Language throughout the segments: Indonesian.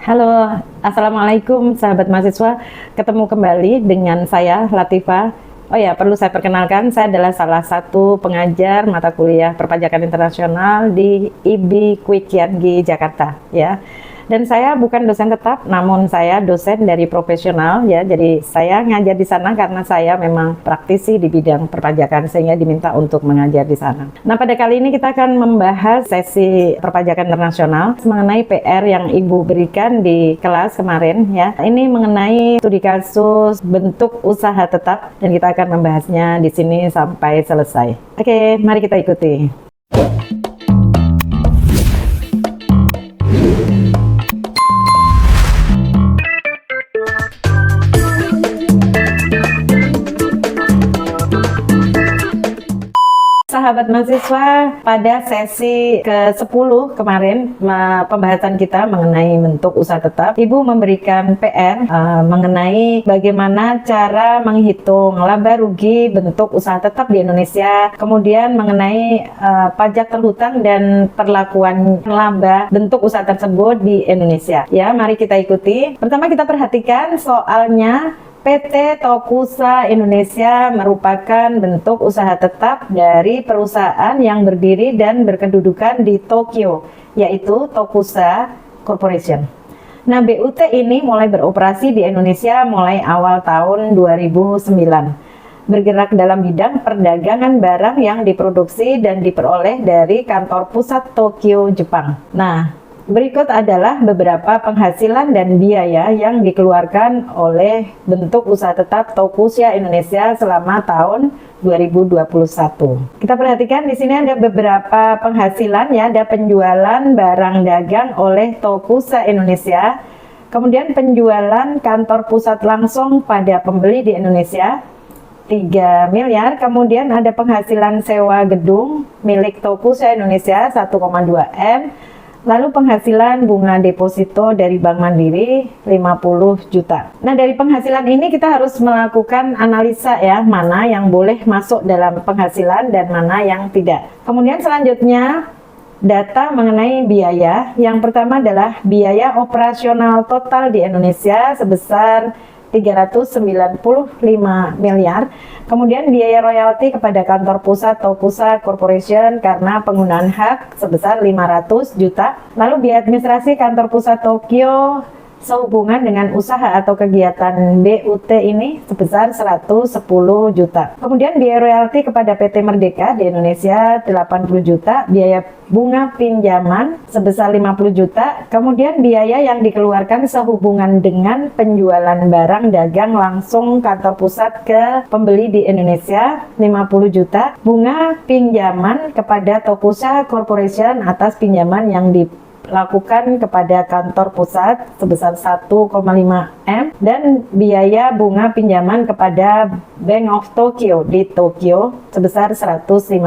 Halo, Assalamualaikum sahabat mahasiswa. Ketemu kembali dengan saya, Latifah. Oh ya, perlu saya perkenalkan, saya adalah salah satu pengajar mata kuliah perpajakan internasional di IB Kwi-Kian-Gi Jakarta, ya. Dan saya bukan dosen tetap, namun saya dosen dari profesional, ya. Jadi saya ngajar di sana karena saya memang praktisi di bidang perpajakan, sehingga diminta untuk mengajar di sana. Nah, pada kali ini kita akan membahas sesi perpajakan internasional mengenai PR yang Ibu berikan di kelas kemarin, ya. Ini mengenai studi kasus bentuk usaha tetap, dan kita akan membahasnya di sini sampai selesai. Oke, mari kita ikuti. Sahabat mahasiswa, pada sesi ke-10 kemarin pembahasan kita mengenai bentuk usaha tetap, Ibu memberikan PR mengenai bagaimana cara menghitung laba rugi bentuk usaha tetap di Indonesia, kemudian mengenai pajak terhutang dan perlakuan laba bentuk usaha tersebut di Indonesia. Ya, mari kita ikuti. Pertama kita perhatikan soalnya. PT Tokusa Indonesia merupakan bentuk usaha tetap dari perusahaan yang berdiri dan berkedudukan di Tokyo, yaitu Tokusa Corporation. Nah, BUT ini mulai beroperasi di Indonesia mulai awal tahun 2009. Bergerak dalam bidang perdagangan barang yang diproduksi dan diperoleh dari kantor pusat Tokyo, Jepang. Nah, berikut adalah beberapa penghasilan dan biaya yang dikeluarkan oleh bentuk usaha tetap Tokusa Indonesia selama tahun 2021. Kita perhatikan di sini ada beberapa penghasilan, ya, ada penjualan barang dagang oleh Tokusa Indonesia, kemudian penjualan kantor pusat langsung pada pembeli di Indonesia 3 miliar, kemudian ada penghasilan sewa gedung milik Tokusa Indonesia 1,2 M. Lalu penghasilan bunga deposito dari Bank Mandiri 50 juta. Nah, dari penghasilan ini kita harus melakukan analisa, ya, mana yang boleh masuk dalam penghasilan dan mana yang tidak. Kemudian selanjutnya data mengenai biaya. Yang pertama adalah biaya operasional total di Indonesia sebesar 395 miliar. Kemudian biaya royalti kepada kantor pusat Tokusa Corporation karena penggunaan hak sebesar 500 juta. Lalu biaya administrasi kantor pusat Tokyo sehubungan dengan usaha atau kegiatan BUT ini sebesar 110 juta. Kemudian biaya royalti kepada PT Merdeka di Indonesia 80 juta, biaya bunga pinjaman sebesar 50 juta, kemudian biaya yang dikeluarkan sehubungan dengan penjualan barang dagang langsung kantor pusat ke pembeli di Indonesia 50 juta, bunga pinjaman kepada Tokusa Corporation atas pinjaman yang dilakukan kepada kantor pusat sebesar 1,5 M, dan biaya bunga pinjaman kepada Bank of Tokyo di Tokyo sebesar 150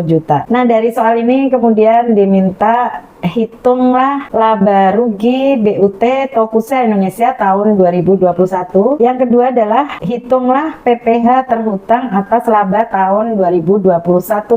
juta. Nah, dari soal ini kemudian diminta hitunglah laba rugi BUT Tokusa Indonesia tahun 2021. Yang kedua adalah hitunglah PPh terhutang atas laba tahun 2021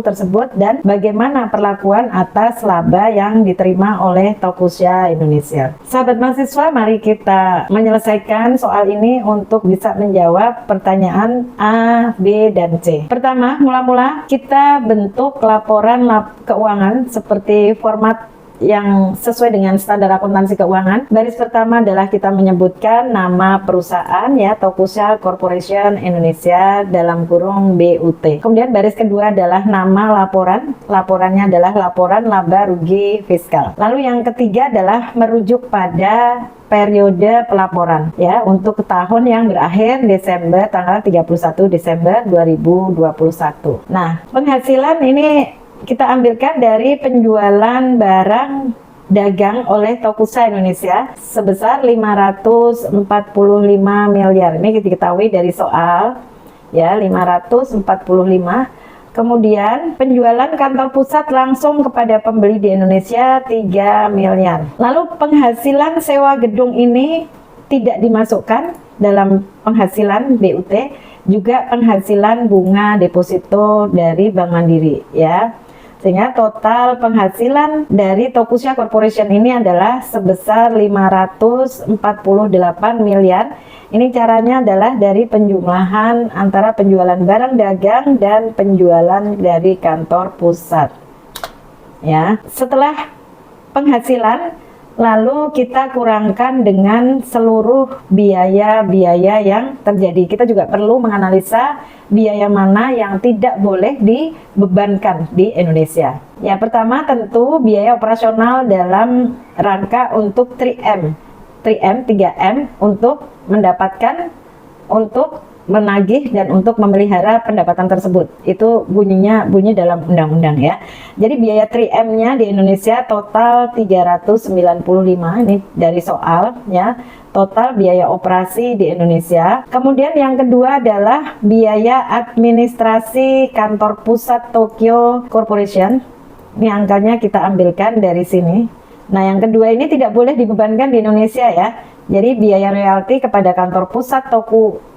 tersebut dan bagaimana perlakuan atas laba yang diterima oleh Tokusa Indonesia. Sahabat mahasiswa, mari kita menyelesaikan soal ini untuk bisa menjawab pertanyaan A, B, dan C. Pertama, mula-mula kita bentuk laporan keuangan seperti format yang sesuai dengan standar akuntansi keuangan. Baris pertama adalah kita menyebutkan nama perusahaan, ya, Tokusa Corporation Indonesia dalam kurung BUT. Kemudian baris kedua adalah nama laporan. Laporannya adalah laporan laba rugi fiskal. Lalu yang ketiga adalah merujuk pada periode pelaporan, ya, untuk tahun yang berakhir Desember tanggal 31 Desember 2021. Nah, penghasilan ini kita ambilkan dari penjualan barang dagang oleh Tokusa Indonesia sebesar 545 miliar. Ini kita ketahui dari soal, ya, 545. Kemudian penjualan kantor pusat langsung kepada pembeli di Indonesia 3 miliar. Lalu penghasilan sewa gedung ini tidak dimasukkan dalam penghasilan BUT, juga penghasilan bunga deposito dari Bank Mandiri, ya. Sehingga total penghasilan dari Tokusha Corporation ini adalah sebesar 548 miliar. Ini caranya adalah dari penjumlahan antara penjualan barang dagang dan penjualan dari kantor pusat. Ya, setelah penghasilan, lalu kita kurangkan dengan seluruh biaya-biaya yang terjadi. Kita juga perlu menganalisa biaya mana yang tidak boleh dibebankan di Indonesia. Ya, pertama tentu biaya operasional dalam rangka untuk 3M, 3M untuk mendapatkan, untuk menagih, dan untuk memelihara pendapatan tersebut. Itu bunyi dalam undang-undang ya. Jadi biaya 3M-nya di Indonesia total 395, ini dari soal ya. Total biaya operasi di Indonesia. Kemudian yang kedua adalah biaya administrasi kantor pusat Tokyo Corporation. Ini angkanya kita ambilkan dari sini. Nah, yang kedua ini tidak boleh dibebankan di Indonesia ya. Jadi biaya royalti kepada kantor pusat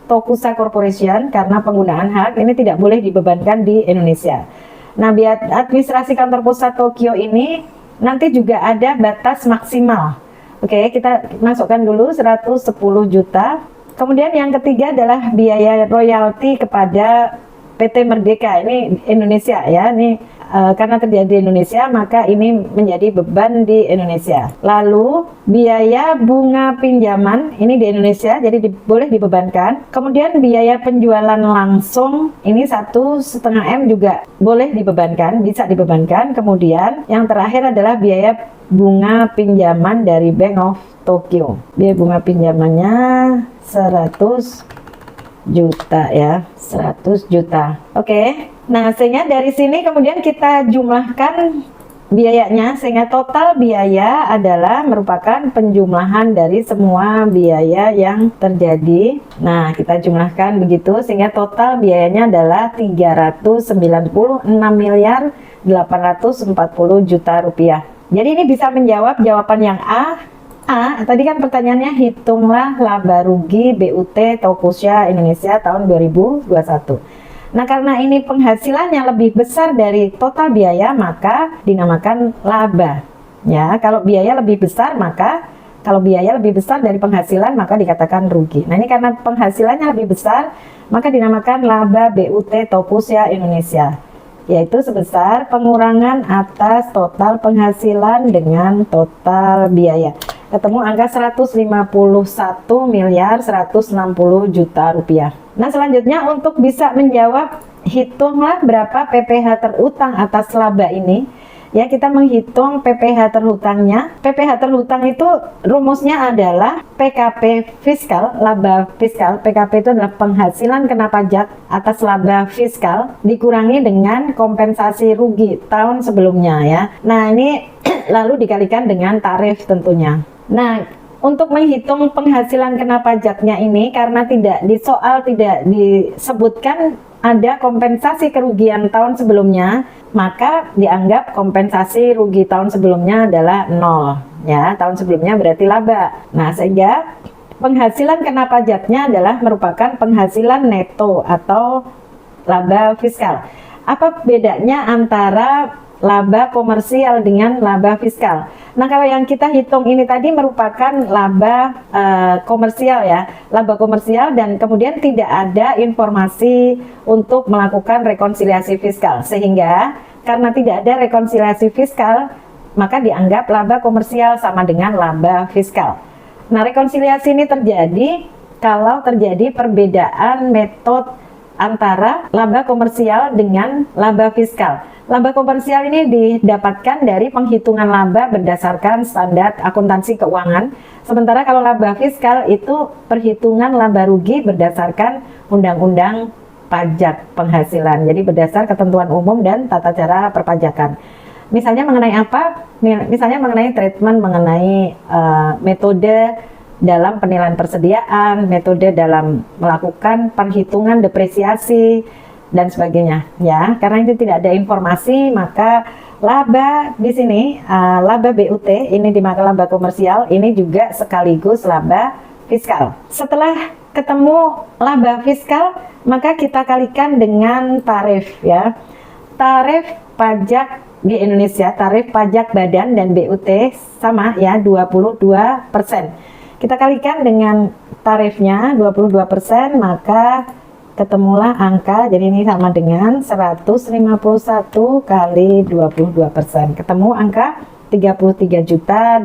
Tokusha Corporation karena penggunaan hak ini tidak boleh dibebankan di Indonesia. Nah, biaya administrasi kantor pusat Tokyo ini nanti juga ada batas maksimal. Oke, kita masukkan dulu 110 juta. Kemudian yang ketiga adalah biaya royalti kepada PT Merdeka, ini Indonesia ya, ini karena terjadi di Indonesia maka ini menjadi beban di Indonesia. Lalu biaya bunga pinjaman ini di Indonesia jadi boleh dibebankan. Kemudian biaya penjualan langsung ini 1,5 M juga boleh dibebankan, bisa dibebankan. Kemudian yang terakhir adalah biaya bunga pinjaman dari Bank of Tokyo. Biaya bunga pinjamannya 100 juta ya, 100 juta. Oke. Nah, sehingga dari sini kemudian kita jumlahkan biayanya sehingga total biaya adalah merupakan penjumlahan dari semua biaya yang terjadi. Nah, kita jumlahkan begitu sehingga total biayanya adalah 396 miliar 840 juta rupiah. Jadi ini bisa menjawab jawaban yang A. Tadi kan pertanyaannya hitunglah laba rugi BUT Tokusha Indonesia tahun 2021. Nah, karena ini penghasilannya lebih besar dari total biaya, maka dinamakan laba. Ya, kalau biaya lebih besar dari penghasilan, maka dikatakan rugi. Nah, ini karena penghasilannya lebih besar, maka dinamakan laba BUT Tokusha Indonesia, yaitu sebesar pengurangan atas total penghasilan dengan total biaya. Ketemu angka 151 miliar 160 juta rupiah. Nah, selanjutnya untuk bisa menjawab hitunglah berapa PPh terutang atas laba ini. Ya, kita menghitung PPh terhutangnya. PPh terhutang itu rumusnya adalah PKP fiskal, laba fiskal. PKP itu adalah penghasilan kena pajak atas laba fiskal dikurangi dengan kompensasi rugi tahun sebelumnya ya. Nah, ini lalu dikalikan dengan tarif tentunya. Nah, untuk menghitung penghasilan kena pajaknya ini karena tidak disebutkan ada kompensasi kerugian tahun sebelumnya, maka dianggap kompensasi rugi tahun sebelumnya adalah 0 ya. Tahun sebelumnya berarti laba. Nah, sehingga penghasilan kena pajaknya adalah merupakan penghasilan neto atau laba fiskal. Apa bedanya antara laba komersial dengan laba fiskal? Nah, kalau yang kita hitung ini tadi merupakan laba komersial ya, laba komersial, dan kemudian tidak ada informasi untuk melakukan rekonsiliasi fiskal, sehingga karena tidak ada rekonsiliasi fiskal maka dianggap laba komersial sama dengan laba fiskal. Nah, rekonsiliasi ini terjadi kalau terjadi perbedaan metode antara laba komersial dengan laba fiskal. Laba komersial ini didapatkan dari penghitungan laba berdasarkan standar akuntansi keuangan. Sementara kalau laba fiskal itu perhitungan laba rugi berdasarkan undang-undang pajak penghasilan. Jadi berdasar ketentuan umum dan tata cara perpajakan. Misalnya mengenai apa? Misalnya mengenai treatment, mengenai metode dalam penilaian persediaan, metode dalam melakukan perhitungan depresiasi, dan sebagainya ya. Karena itu tidak ada informasi, maka laba di sini laba BUT ini dimakan laba komersial, ini juga sekaligus laba fiskal. Setelah ketemu laba fiskal, maka kita kalikan dengan tarif ya. Tarif pajak di Indonesia tarif pajak badan dan BUT sama ya 22%. Kita kalikan dengan tarifnya 22%, maka ketemulah angka, jadi ini sama dengan 151 kali 22%. Ketemu angka 33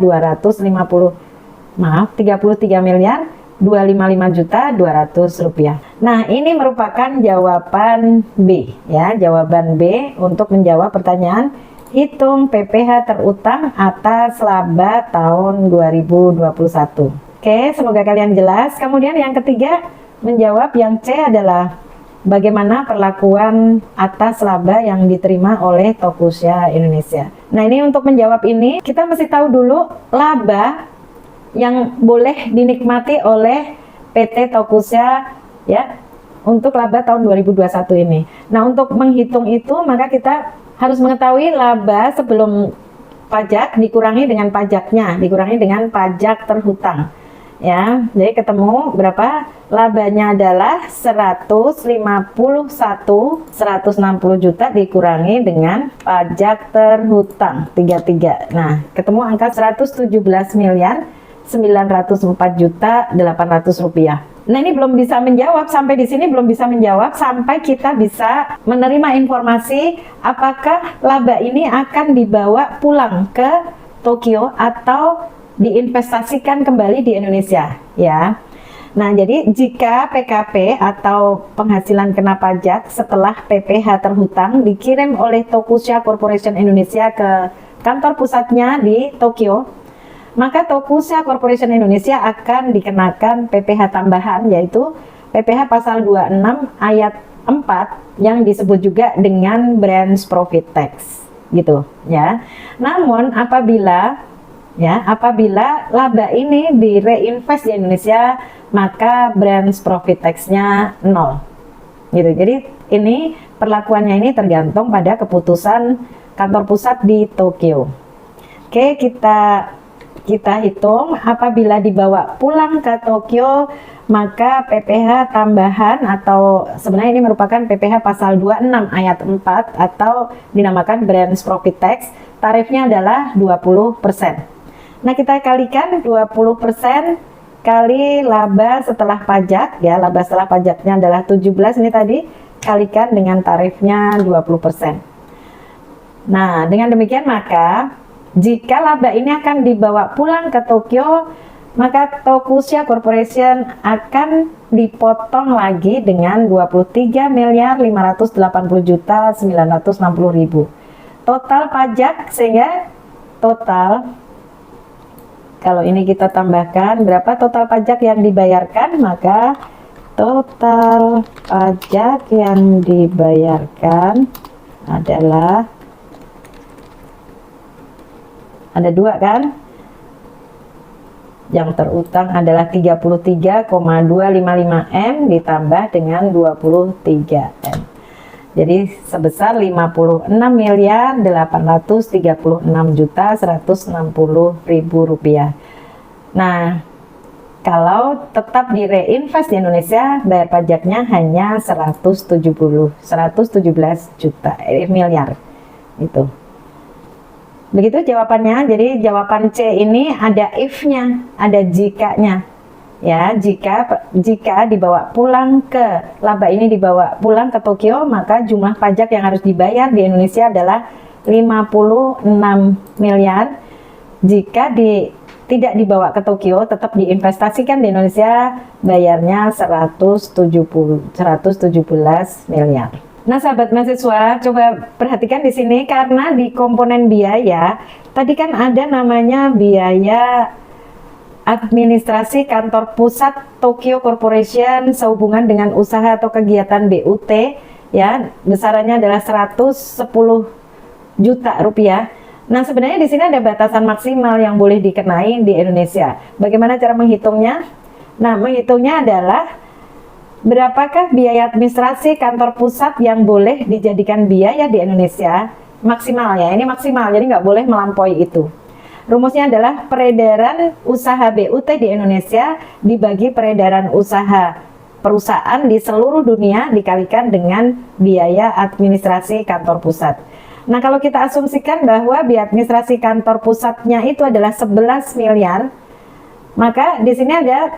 miliar 200 rupiah. Nah, ini merupakan jawaban B ya, jawaban B untuk menjawab pertanyaan hitung PPh terutang atas laba tahun 2021. Oke, semoga kalian jelas. Kemudian yang ketiga, menjawab yang C adalah bagaimana perlakuan atas laba yang diterima oleh Tokusya Indonesia. Nah, ini untuk menjawab ini kita mesti tahu dulu laba yang boleh dinikmati oleh PT Tokusya ya untuk laba tahun 2021 ini. Nah, untuk menghitung itu maka kita harus mengetahui laba sebelum pajak dikurangi dengan pajaknya, dikurangi dengan pajak terhutang. Ya, jadi ketemu berapa? Labanya adalah 160 juta dikurangi dengan pajak terhutang 33. Nah, ketemu angka 117.904.800 rupiah. Nah, ini belum bisa menjawab, sampai di sini belum bisa menjawab sampai kita bisa menerima informasi apakah laba ini akan dibawa pulang ke Tokyo atau diinvestasikan kembali di Indonesia ya. Nah, jadi jika PKP atau penghasilan kena pajak setelah PPh terhutang dikirim oleh Tokusya Corporation Indonesia ke kantor pusatnya di Tokyo, maka Tokusya Corporation Indonesia akan dikenakan PPh tambahan, yaitu PPh pasal 26 ayat 4 yang disebut juga dengan branch profit tax gitu ya. Namun apabila laba ini direinvest di Indonesia, maka branch profit tax-nya 0 gitu. Jadi ini perlakuannya ini tergantung pada keputusan kantor pusat di Tokyo. Oke, kita hitung apabila dibawa pulang ke Tokyo, maka PPh tambahan atau sebenarnya ini merupakan PPh pasal 26 ayat 4 atau dinamakan branch profit tax, tarifnya adalah 20%. Nah, kita kalikan 20% kali laba setelah pajak ya, laba setelah pajaknya adalah 17 ini tadi, kalikan dengan tarifnya 20%. Nah, dengan demikian maka jika laba ini akan dibawa pulang ke Tokyo, maka Tokusya Corporation akan dipotong lagi dengan 23.580.960.000 total pajak, sehingga total kalau ini kita tambahkan berapa total pajak yang dibayarkan, maka total pajak yang dibayarkan adalah ada dua kan, yang terutang adalah 33,255 M ditambah dengan 23 M, jadi sebesar 56.836.160.000 rupiah. Nah, kalau tetap direinvest di Indonesia, bayar pajaknya hanya 117 miliar itu. Begitu jawabannya. Jadi jawaban C ini ada if-nya, ada jika-nya. Ya, jika dibawa pulang laba ini dibawa pulang ke Tokyo, maka jumlah pajak yang harus dibayar di Indonesia adalah 56 miliar. Jika tidak dibawa ke Tokyo, tetap diinvestasikan di Indonesia, bayarnya 117 miliar. Nah, sahabat mahasiswa, coba perhatikan di sini, karena di komponen biaya tadi kan ada namanya biaya administrasi kantor pusat Tokyo Corporation sehubungan dengan usaha atau kegiatan BUT ya, besarannya adalah 110 juta rupiah. Nah, sebenarnya di sini ada batasan maksimal yang boleh dikenai di Indonesia. Bagaimana cara menghitungnya? Nah, menghitungnya adalah berapakah biaya administrasi kantor pusat yang boleh dijadikan biaya di Indonesia maksimal ya. Ini maksimal, jadi nggak boleh melampaui itu. Rumusnya adalah peredaran usaha BUT di Indonesia dibagi peredaran usaha perusahaan di seluruh dunia dikalikan dengan biaya administrasi kantor pusat. Nah, kalau kita asumsikan bahwa biaya administrasi kantor pusatnya itu adalah 11 miliar, maka di sini ada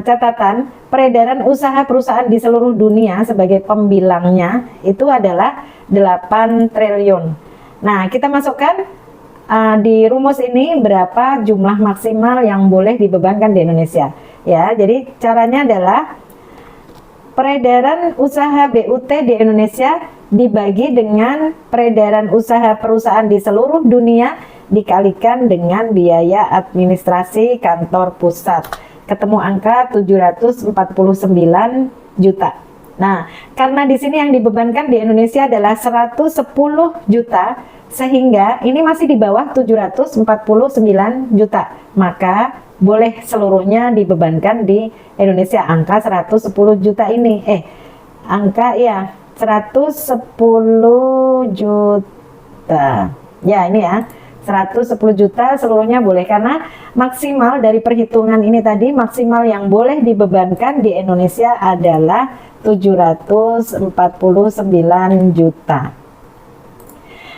catatan peredaran usaha perusahaan di seluruh dunia sebagai pembilangnya itu adalah 8 triliun. Nah, kita masukkan di rumus ini berapa jumlah maksimal yang boleh dibebankan di Indonesia. Ya, jadi caranya adalah peredaran usaha BUT di Indonesia dibagi dengan peredaran usaha perusahaan di seluruh dunia dikalikan dengan biaya administrasi kantor pusat. Ketemu angka 749 juta. Nah, karena di sini yang dibebankan di Indonesia adalah 110 juta, sehingga ini masih di bawah 749 juta. Maka boleh seluruhnya dibebankan di Indonesia angka 110 juta ini. Angka ya 110 juta. Ya, ini ya. 110 juta seluruhnya boleh, karena maksimal dari perhitungan ini tadi, maksimal yang boleh dibebankan di Indonesia adalah 749 juta.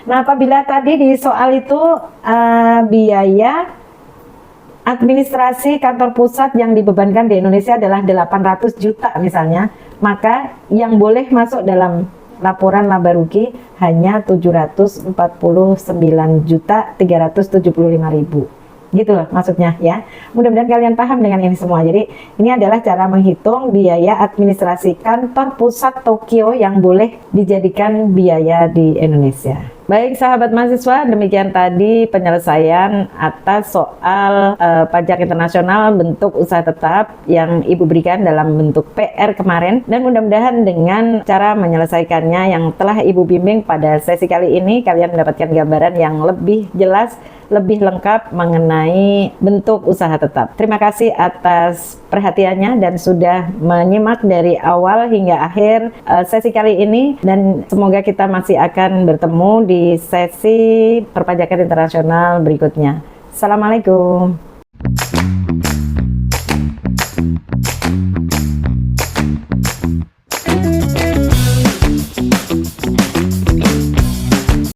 Nah, apabila tadi di soal itu biaya administrasi kantor pusat yang dibebankan di Indonesia adalah 800 juta misalnya, maka yang boleh masuk dalam laporan laba rugi hanya 749 juta 375.000. Gitu loh maksudnya ya. Mudah-mudahan kalian paham dengan ini semua. Jadi ini adalah cara menghitung biaya administrasi kantor pusat Tokyo yang boleh dijadikan biaya di Indonesia. Baik sahabat mahasiswa, demikian tadi penyelesaian atas soal pajak internasional bentuk usaha tetap yang Ibu berikan dalam bentuk PR kemarin, dan mudah-mudahan dengan cara menyelesaikannya yang telah Ibu bimbing pada sesi kali ini, kalian mendapatkan gambaran yang lebih jelas, lebih lengkap mengenai bentuk usaha tetap. Terima kasih atas perhatiannya dan sudah menyimak dari awal hingga akhir sesi kali ini, dan semoga kita masih akan bertemu di sesi perpajakan internasional berikutnya. Assalamualaikum.